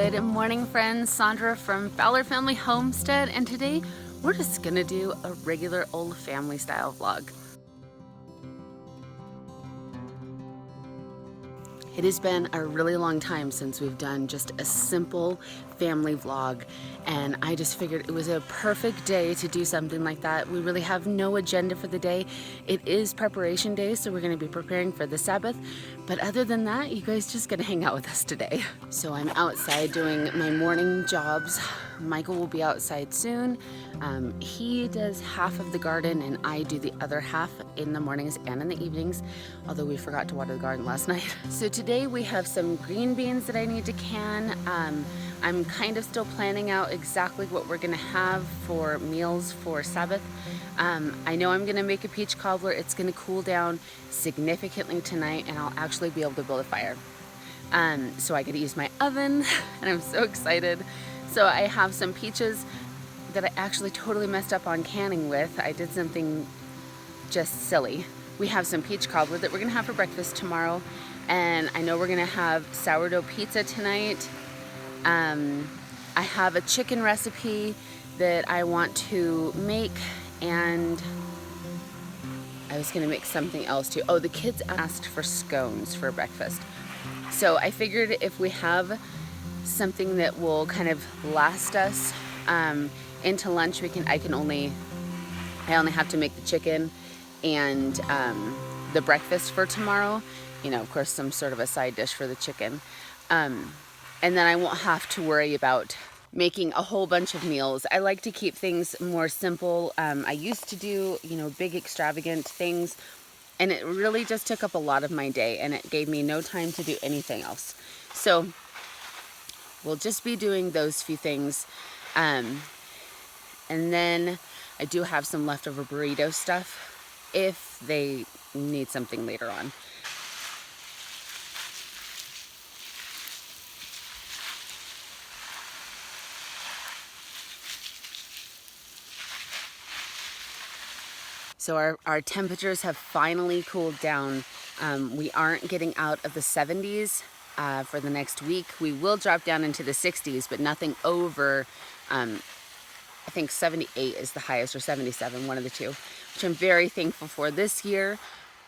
Good morning, friends. Sandra from Fowler Family Homestead, and today we're just gonna do a regular old family style vlog. It has been a really long time since we've done just a simple family vlog, and I just figured it was a perfect day to do something like that. We really have no agenda for the day. It is preparation day, so we're going to be preparing for the Sabbath, but other than that, you guys just gonna hang out with us today. So I'm outside doing my morning jobs. Michael will be outside soon. He does half of the garden and I do the other half in the mornings and in the evenings, although we forgot to water the garden last night. So today we have some green beans that I need to can. I'm kind of still planning out exactly what we're gonna have for meals for Sabbath. I know I'm gonna make a peach cobbler. It's gonna cool down significantly tonight and I'll actually be able to build a fire. So I get to use my oven and I'm so excited. So I have some peaches that I actually totally messed up on canning with. I did something just silly. We have some peach cobbler that we're gonna have for breakfast tomorrow, and I know we're gonna have sourdough pizza tonight. I have a chicken recipe that I want to make, and I was gonna make something else too. Oh, the kids asked for scones for breakfast. So I figured if we have something that will kind of last us into lunch, I only have to make the chicken and the breakfast for tomorrow. You know, of course, some sort of a side dish for the chicken. And then I won't have to worry about making a whole bunch of meals. I like to keep things more simple. I used to do, big extravagant things, and it really just took up a lot of my day and it gave me no time to do anything else. So we'll just be doing those few things. And then I do have some leftover burrito stuff if they need something later on. So our temperatures have finally cooled down. We aren't getting out of the 70s for the next week. We will drop down into the 60s, but nothing over, I think 78 is the highest, or 77, one of the two, which I'm very thankful for. This year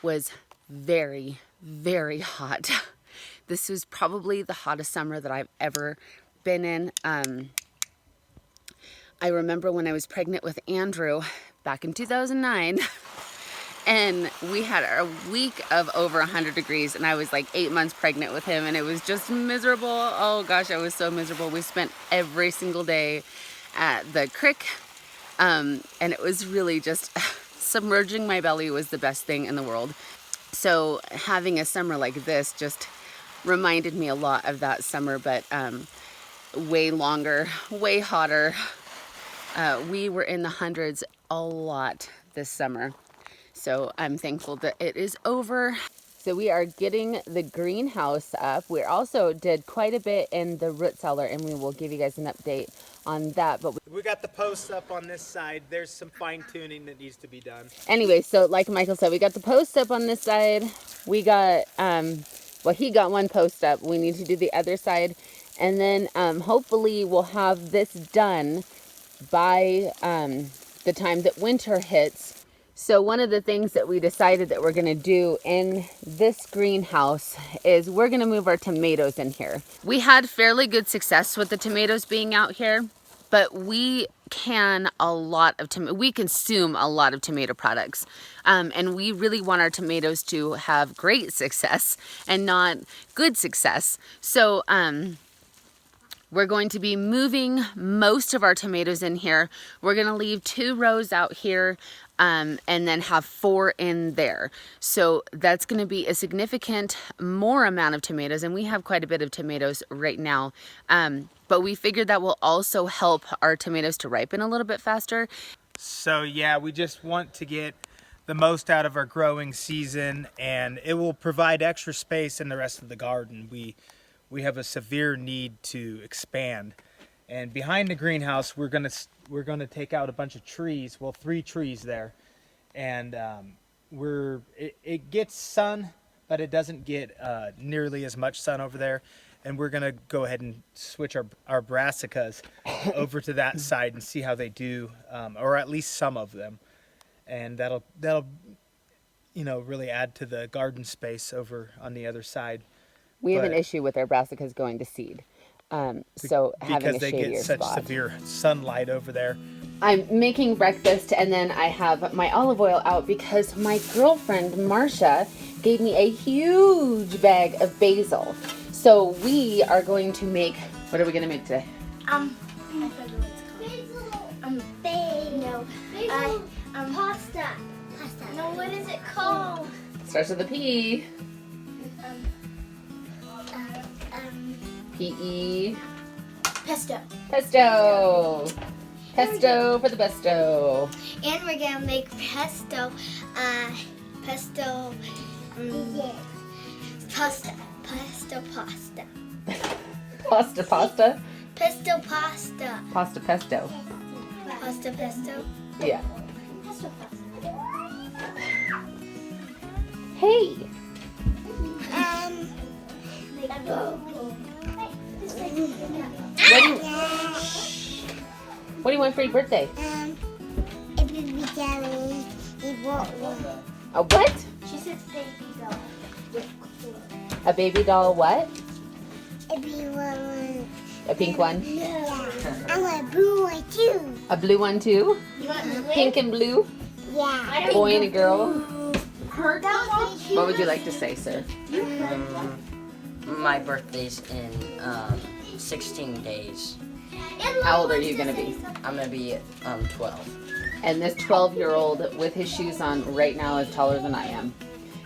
was very, very hot. This was probably the hottest summer that I've ever been in. I remember when I was pregnant with Andrew back in 2009, and we had a week of over 100 degrees, and I was like 8 months pregnant with him, and it was just miserable. Oh gosh, I was so miserable. We spent every single day at the creek, and it was really just submerging my belly was the best thing in the world. So having a summer like this just reminded me a lot of that summer, but way longer, way hotter. We were in the hundreds a lot this summer, so I'm thankful that it is over. So we are getting the greenhouse up. We also did quite a bit in the root cellar, and we will give you guys an update on that. But we got the posts up on this side. There's some fine tuning that needs to be done. Anyway, so like Michael said, we got the posts up on this side. We got, well, he got one post up. We need to do the other side. And then hopefully we'll have this done by the time that winter hits. So one of the things that we decided that we're gonna do in this greenhouse is we're gonna move our tomatoes in here. We had fairly good success with the tomatoes being out here, but we consume a lot of tomato products. And we really want our tomatoes to have great success and not good success. So we're going to be moving most of our tomatoes in here. We're gonna leave 2 rows out here and then have 4 in there. So that's gonna be a significant more amount of tomatoes, and we have quite a bit of tomatoes right now. But we figured that will also help our tomatoes to ripen a little bit faster. So yeah, we just want to get the most out of our growing season, and it will provide extra space in the rest of the garden. We have a severe need to expand, and behind the greenhouse we're gonna take out a bunch of trees. Well, 3 trees there, and it gets sun, but it doesn't get nearly as much sun over there. and we're gonna go ahead and switch our brassicas over to that side and see how they do, or at least some of them, and that'll really add to the garden space over on the other side. We have an But- issue with our brassicas going to seed. So having because a they shadier get such spot. severe sunlight over there. I'm making breakfast, and then I have my olive oil out because my girlfriend Marcia gave me a huge bag of basil. So we are going to make, what are we going to make today? I forgot what it's called. Pasta. Pasta. No, what is it called? Starts with a P. P-E. Pesto. Pesto. Pesto for the besto. And we're gonna make pesto. Pesto. Pasta. Pesto pasta. Pasta, pasta. Pesto pasta. Pasta pesto. Pasta pesto. Yeah. Pesto pasta. Hey. What do you want for your birthday? A baby jelly. A what? She says baby doll. A baby doll what? A baby one. A pink one? Yeah. I want a blue one too. A blue one too? You want Pink and blue? Yeah. A boy and a girl? Her doll? What would you like to say, sir? My birthday's in 16 days. How old are you going to be? I'm gonna be 12. And this 12-year-old with his shoes on right now is taller than I am.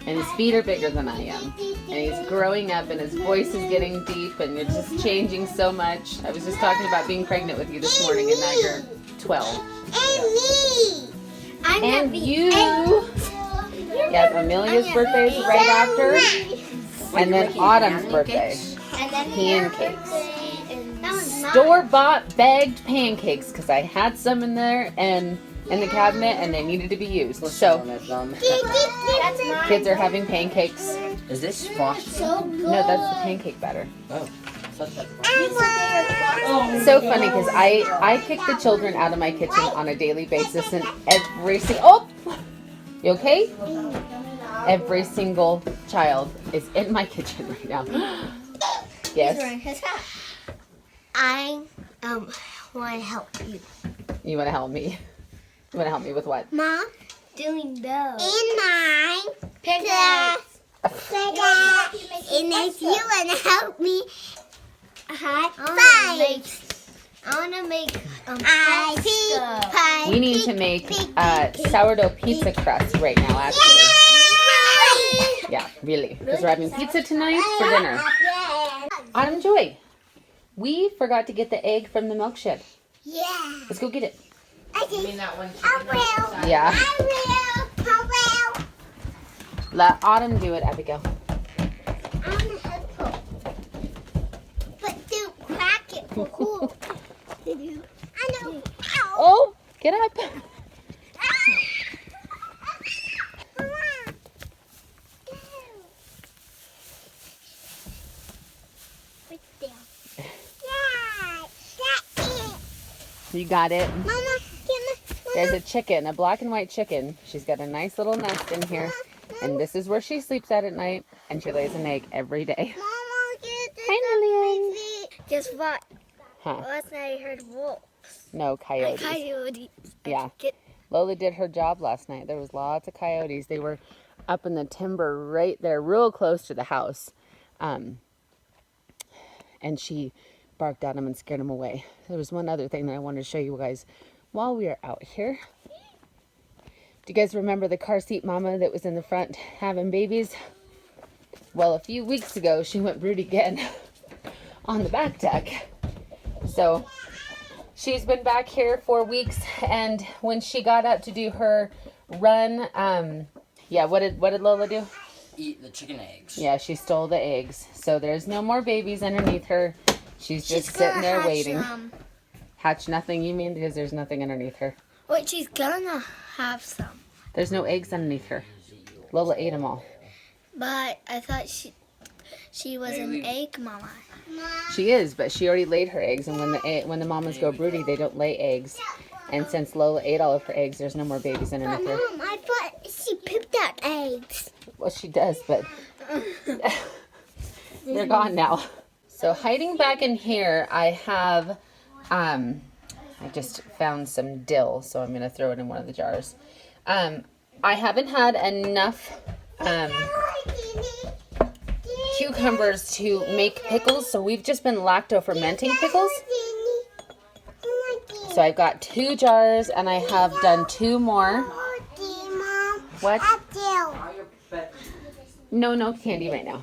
And his feet are bigger than I am. And he's growing up and his voice is getting deep and you're just changing so much. I was just talking about being pregnant with you this morning and now you're 12. And me. And you. Yes, Amelia's birthday is right after. And then Autumn's birthday. And then Pancakes. That was mine. Store-bought bagged pancakes because I had some in there and in the cabinet and they needed to be used. So That's mine. kids are having pancakes. Is this frosting? So good. No, that's the pancake batter. Oh, such a So funny because I kick the children out of my kitchen on a daily basis and every single, you okay? Every single child is in my kitchen right now. He's Yes? wearing his hat. I want to help you. You want to help me? You want to help me with what? Mom? Doing those. In mine. Pickaxe. And if you want to help me, I want to make pasta. We need to make sourdough pizza crust right now, actually. Yeah, really. Because we're having pizza tonight for dinner. Autumn Joy, we forgot to get the egg from the milk shed. Yeah. Let's go get it. I will. that one? I will. Yeah. I will. Let Autumn do it, Abigail. I'm the head cook. But don't crack it for cool. I know. Ow. Oh, get up. Right there. Yeah, that's it. You got it. Mama, There's a chicken, a black and white chicken. She's got a nice little nest in here. And this is where she sleeps at night. And she lays an egg every day. Mama, get this Hi, Lillian. Guess what? Huh? Last night I heard wolves. No, coyotes. Coyotes. Yeah. Lola did her job last night. There was lots of coyotes. They were up in the timber right there, real close to the house. And she barked at them and scared them away. There was one other thing that I wanted to show you guys while we are out here. Do you guys remember the car seat mama that was in the front having babies? Well, a few weeks ago, she went brood again on the back deck. So she's been back here for weeks, and when she got up to do her run, yeah, what did Lola do? Eat the chicken eggs. Yeah, she stole the eggs. So there's no more babies underneath her. She's just sitting there waiting. Hatch nothing, you mean? Because there's nothing underneath her. Wait, she's gonna have some. There's no eggs underneath her. Lola ate them all. But I thought she. she was an egg mama. She is, but she already laid her eggs, and when the mamas go broody, they don't lay eggs. And since Lola ate all of her eggs, there's no more babies underneath her. Mom, I thought she pooped out eggs. Well, she does, but they're gone now. So hiding back in here, I have, I just found some dill, so I'm going to throw it in one of the jars. I haven't had enough cucumbers to make pickles, so we've just been lacto-fermenting pickles. So I've got 2 jars, and I have done 2 more. What? No candy right now.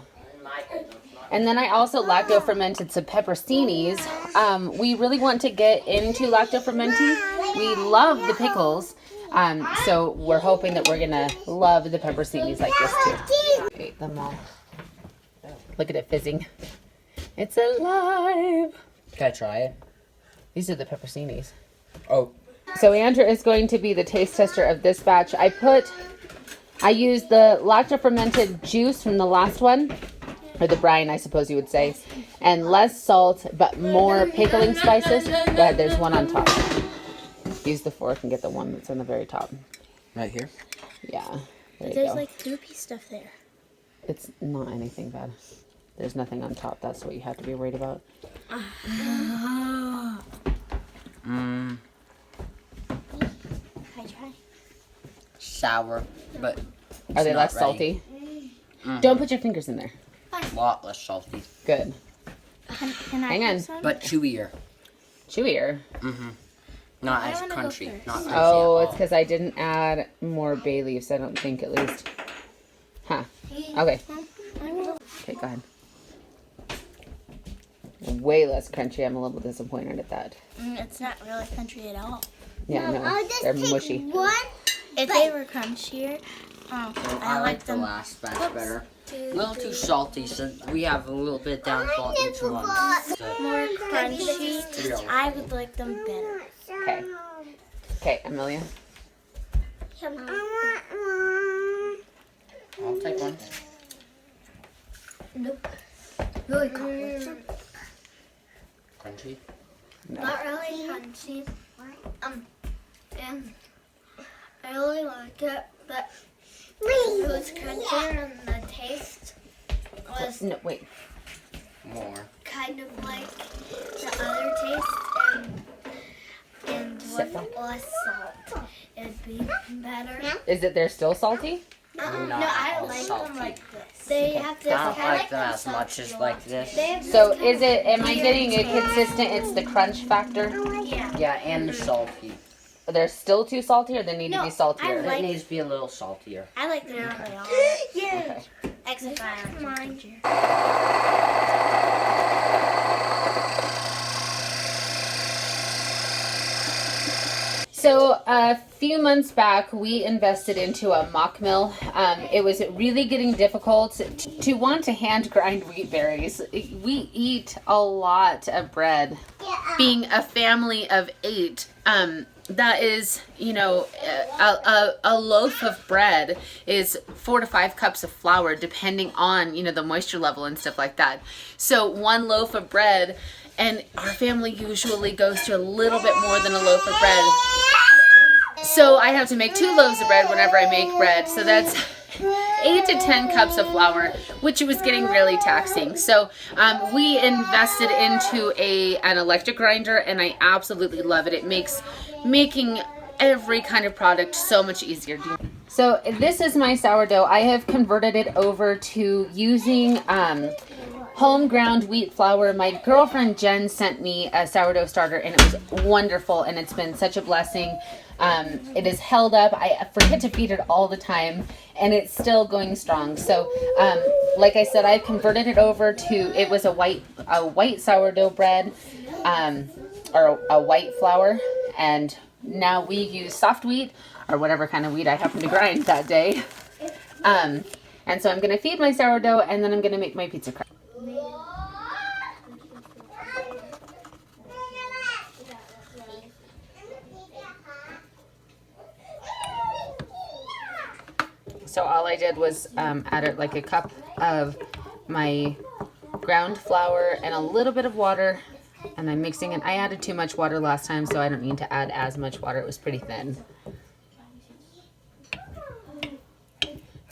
And then I also lacto-fermented some pepperoncinis. We really want to get into lacto-fermenting. We love the pickles. So we're hoping that we're going to love the pepperoncinis like this too. Ate them all. Look at it fizzing. It's alive. Can I try it? These are the pepperoncinis. Oh. So Andrew is going to be the taste tester of this batch. I used the lacto-fermented juice from the last one, or the brine, I suppose you would say, and less salt, but more pickling spices. Go ahead, there's one on top. Use the fork and get the one that's on the very top. Right here? Yeah, there There's you go. like goopy stuff there. It's not anything bad. There's nothing on top. That's what you have to be worried about. Mmm. I try. Sour, but Are they not less ready. salty? Don't put your fingers in there. A lot less salty, Good. Can I Hang have on. some? but chewier. Chewier. Not I as wanna go crunchy. first. Not crunchy Oh, at it's all. because I didn't add more bay leaves, I don't think, at least. Huh. Okay. Okay, go ahead. Way less crunchy. I'm a little disappointed at that. It's not really crunchy at all. Yeah, no, they're mushy. If they were crunchier, I like the last batch better. A little too salty, so we have a little bit downfall each one. So, more crunchy, I would like them better. Okay. Okay, Amelia. I'll take one. Nope. Really crunchy. Crunchy. Not really crunchy. And I really like it, but it was crunchier and the taste was No, wait. More. kind of like the other taste and Sit with less salt. It'd be better. Is it they're still salty? No, Not I all like salty. them like this. They have this I don't kind like them as much as like this. So is it, am I getting it consistent? It's the crunch factor? Yeah. Yeah, and the salty. They're still too salty or they need to No, be saltier? I It needs to be a little saltier. I like them how they are. Yeah. Okay. Except I like mine. So a few months back, we invested into a mock mill. It was really getting difficult to want to hand grind wheat berries. We eat a lot of bread. Being a family of 8, that is, you know, a loaf of bread is 4 to 5 cups of flour, depending on, you know, the moisture level and stuff like that. So 1 loaf of bread, and our family usually goes to a little bit more than a loaf of bread. So I have to make 2 loaves of bread whenever I make bread. So that's 8 to 10 cups of flour, which was getting really taxing. So we invested into an electric grinder, and I absolutely love it. It makes making every kind of product so much easier. So this is my sourdough. I have converted it over to using home ground wheat flour. My girlfriend Jen sent me a sourdough starter, and it was wonderful, and it's been such a blessing. It is held up. I forget to feed it all the time, and it's still going strong. So like I said, I've converted it over to, it was a white sourdough bread, or a white flour, and now we use soft wheat or whatever kind of wheat I happen to grind that day. And so I'm going to feed my sourdough, and then I'm going to make my pizza crust. So all I did was add like a cup of my ground flour and a little bit of water, and I'm mixing it. I added too much water last time, so I don't need to add as much water. It was pretty thin.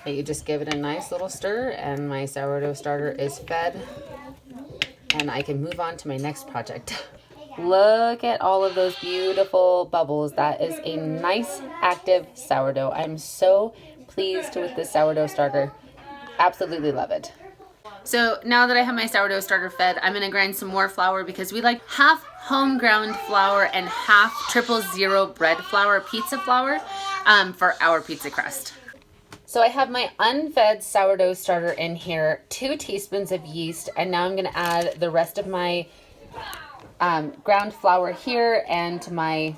But you just give it a nice little stir, and my sourdough starter is fed, and I can move on to my next project. Look at all of those beautiful bubbles. That is a nice active sourdough. I'm so pleased with this sourdough starter. Absolutely love it. So now that I have my sourdough starter fed, I'm gonna grind some more flour because we like half home ground flour and half 000 bread flour, pizza flour, for our pizza crust. So I have my unfed sourdough starter in here, 2 teaspoons of yeast, and now I'm gonna add the rest of my ground flour here and my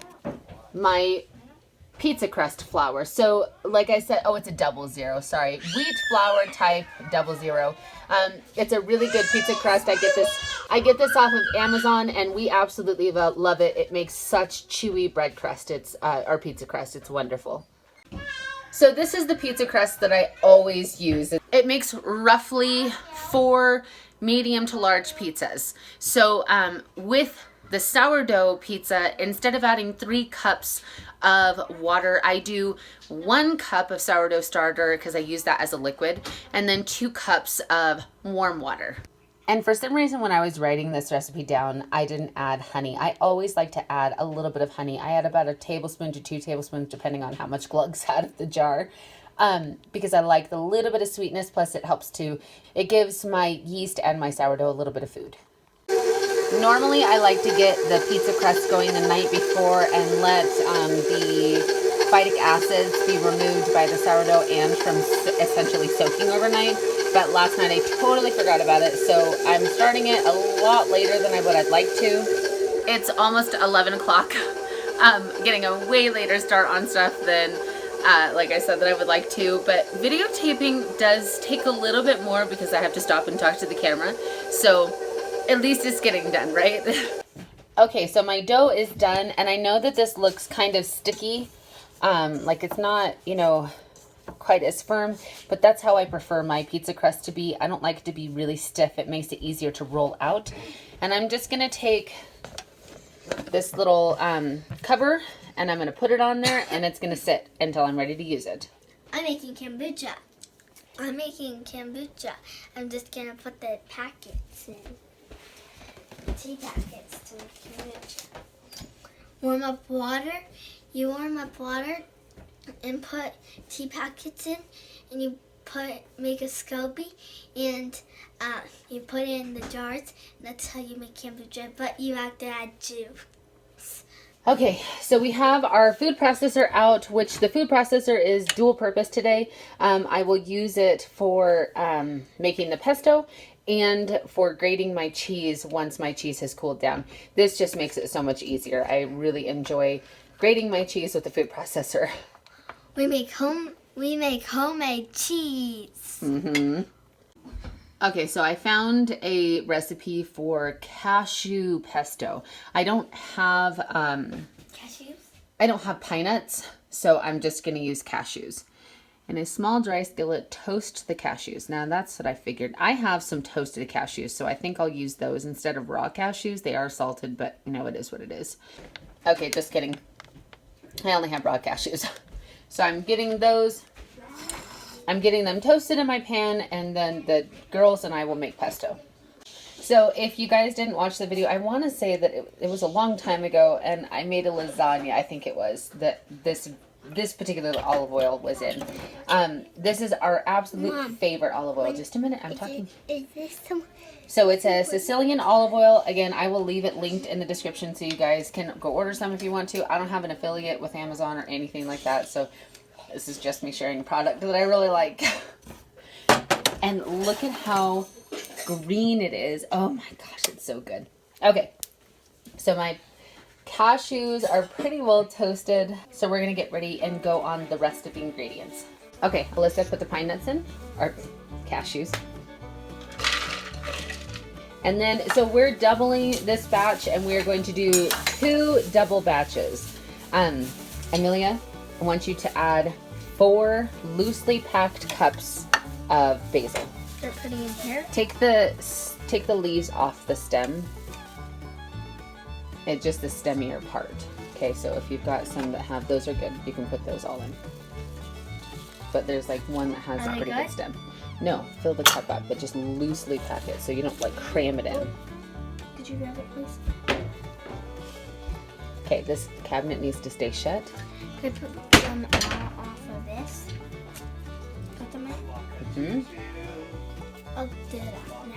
pizza crust flour. So like I said, oh, it's a 00, sorry, wheat flour type 00. It's a really good pizza crust. I get this off of Amazon, and we absolutely love it. It makes such chewy bread crust. It's our pizza crust. It's wonderful. So this is the pizza crust that I always use. It makes roughly 4 medium to large pizzas. So with the sourdough pizza, instead of adding 3 cups of water, I do 1 cup of sourdough starter because I use that as a liquid, and then 2 cups of warm water. And for some reason, when I was writing this recipe down, I didn't add honey. I always like to add a little bit of honey. I add about 1 tablespoon to 2 tablespoons, depending on how much glugs out of the jar. Because I like the little bit of sweetness, plus it gives my yeast and my sourdough a little bit of food. Normally I like to get the pizza crust going the night before and let the phytic acids be removed by the sourdough and from essentially soaking overnight. But last night I totally forgot about it, so I'm starting it a lot later than I'd like to. It's almost 11 o'clock. Getting a way later start on stuff than like I said that I would like to, but videotaping does take a little bit more because I have to stop and talk to the camera. So at least it's getting done, right? Okay, so my dough is done, and I know that this looks kind of sticky, like it's not, you know, quite as firm, but that's how I prefer my pizza crust to be. I don't like it to be really stiff. It makes it easier to roll out. And I'm just gonna take this little cover, and I'm gonna put it on there, and it's gonna sit until I'm ready to use it. I'm making kombucha. I'm just gonna put the packets in. Tea packets to make kombucha. Warm up water. You warm up water and put tea packets in, and you make a SCOBY, and you put it in the jars. And that's how you make kombucha, but you have to add juice. Okay, so we have our food processor out, which the food processor is dual purpose today. I will use it for making the pesto and for grating my cheese once my cheese has cooled down. This just makes it so much easier. I really enjoy grating my cheese with the food processor. We make homemade cheese. Mm-hmm. Okay, so I found a recipe for cashew pesto. I don't have Cashews? I don't have pine nuts, so I'm just going to use cashews. In a small dry skillet, toast the cashews. Now that's what I figured. I have some toasted cashews, so I think I'll use those instead of raw cashews. They are salted, but you know, it is what it is. Okay, just kidding. I only have raw cashews. So I'm getting those. I'm getting them toasted in my pan, and then the girls and I will make pesto. So if you guys didn't watch the video, I want to say that it was a long time ago, and I made a lasagna, I think it was, that this particular olive oil was in. This is our absolute favorite olive oil. Just a minute, I'm talking. Is this some? So it's a Sicilian olive oil. Again, I will leave it linked in the description so you guys can go order some if you want to. I don't have an affiliate with Amazon or anything like that, so this is just me sharing a product that I really like. And look at how green it is. Oh my gosh, it's so good. Okay, so my cashews are pretty well toasted, so we're gonna get ready and go on the rest of the ingredients. Okay, Alyssa, put the pine nuts in, or cashews. And then, so we're doubling this batch, and we're going to do 2 double batches. Amelia, I want you to add 4 loosely packed cups of basil. start putting in here. Take the leaves off the stem. It's just the stemmier part. Okay, so if you've got some that have, those are good. You can put those all in. But there's like one that has a pretty good stem. No, fill the cup up, but just loosely pack it so you don't like cram it in. Could you grab it, please? Okay, this cabinet needs to stay shut. Could I put them all off of this? Put them in? I'll do that now.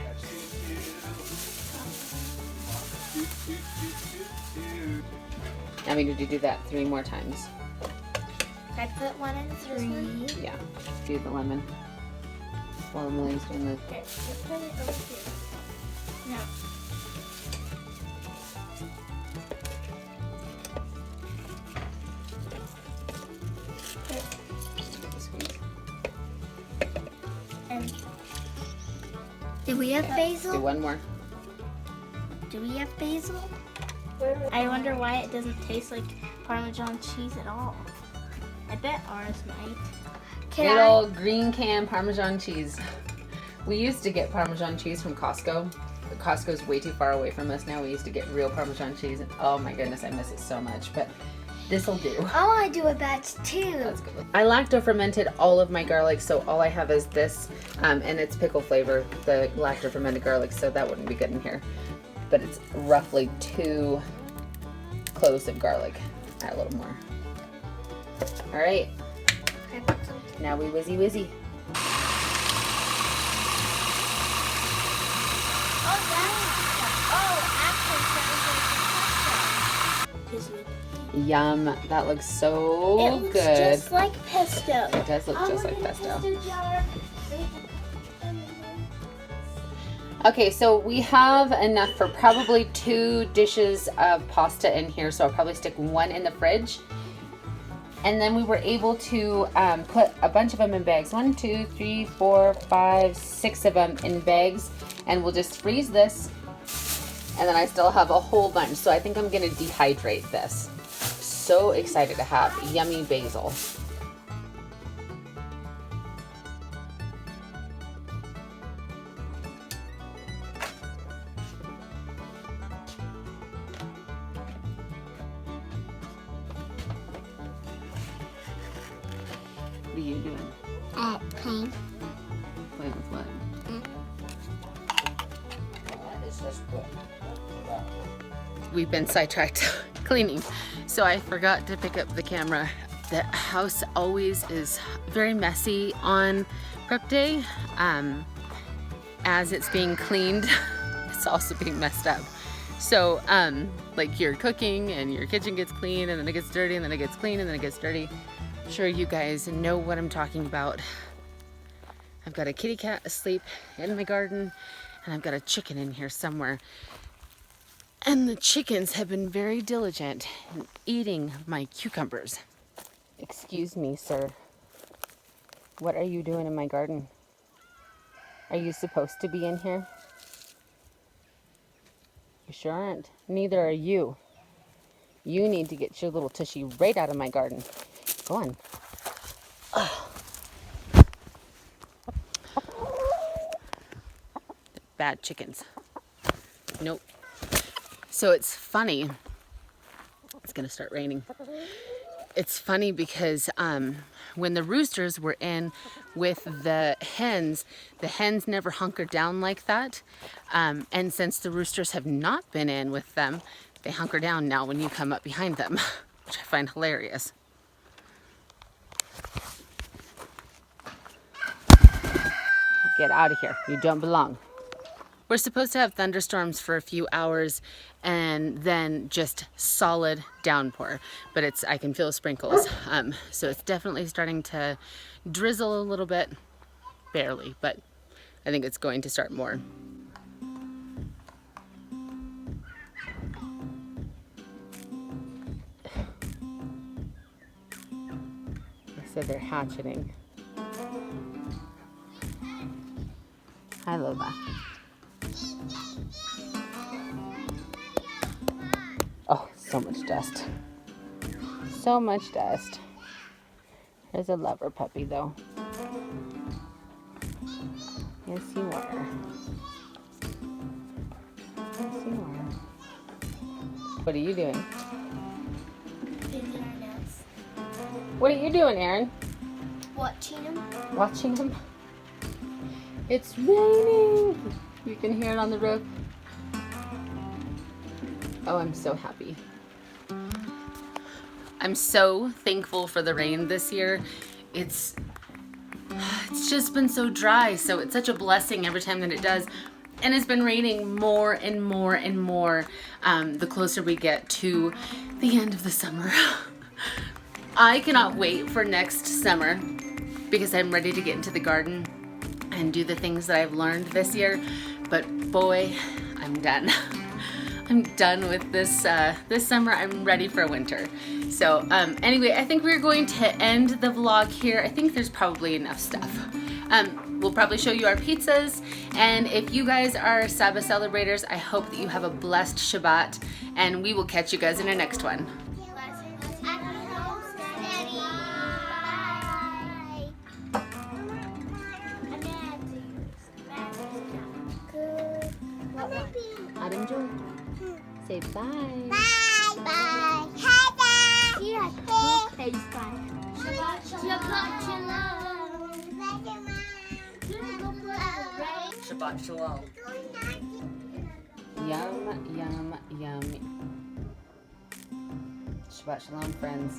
I mean, did you do that 3 more times? Can I put one in this one? Yeah. Do the lemon. While Emily's doing the... Okay, let's put it over here. Now. And do we have basil? Do one more. Do we have basil? I wonder why it doesn't taste like Parmesan cheese at all. I bet ours might. Good old green can Parmesan cheese. We used to get Parmesan cheese from Costco. Costco's way too far away from us now. We used to get real Parmesan cheese, and oh my goodness, I miss it so much. But this'll do. I want to do a batch too. That's good. I lacto fermented all of my garlic, so all I have is this, and it's pickle flavor, the lacto fermented garlic, so that wouldn't be good in here. But it's roughly 2 cloves of garlic. Add a little more. All right. Now we whizzy whizzy. Yum, that looks so good. It looks just like pesto. It does look just like pesto. Okay, so we have enough for probably 2 dishes of pasta in here, so I'll probably stick 1 in the fridge. And then we were able to put a bunch of them in bags. 1, 2, 3, 4, 5, 6 of them in bags. And we'll just freeze this. And then I still have a whole bunch. So I think I'm gonna dehydrate this. So excited to have yummy basil. What are you doing? Playing. Playing with what? We've been sidetracked cleaning, so I forgot to pick up the camera. The house always is very messy on prep day. As it's being cleaned, it's also being messed up. So like you're cooking and your kitchen gets clean and then it gets dirty and then it gets clean and then it gets dirty. I'm sure you guys know what I'm talking about. I've got a kitty cat asleep in my garden and I've got a chicken in here somewhere. And the chickens have been very diligent in eating my cucumbers. Excuse me, sir. What are you doing in my garden? Are you supposed to be in here? You sure aren't. Neither are you. You need to get your little tushy right out of my garden. Go on. Oh. Bad chickens. Nope. So it's funny. It's gonna start raining. It's funny because when the roosters were in with the hens never hunkered down like that. And since the roosters have not been in with them, they hunker down now when you come up behind them, which I find hilarious. Get out of here. You don't belong. We're supposed to have thunderstorms for a few hours and then just solid downpour, but I can feel sprinkles. So it's definitely starting to drizzle a little bit, barely, but I think it's going to start more. They said they're hatcheting. Hi, Lola. Oh, so much dust. So much dust. There's a lover puppy, though. Yes, you are. Yes, you are. What are you doing? Painting our nails. What are you doing, Aaron? Watching them. Watching him? It's raining! You can hear it on the roof. Oh, I'm so happy. I'm so thankful for the rain this year. It's just been so dry, so it's such a blessing every time that it does. And it's been raining more and more and more the closer we get to the end of the summer. I cannot wait for next summer because I'm ready to get into the garden and do the things that I've learned this year. But boy, I'm done. I'm done with this this summer. I'm ready for winter. So anyway, I think we're going to end the vlog here. I think there's probably enough stuff. We'll probably show you our pizzas. And if you guys are Sabbath celebrators, I hope that you have a blessed Shabbat. And we will catch you guys in our next one. Adam Joel, say bye. Bye. Bye. Hi, yeah. Hey, bye. Shabbat shalom. Shabbat shalom. Yum, yum, yum. Shabbat shalom, friends.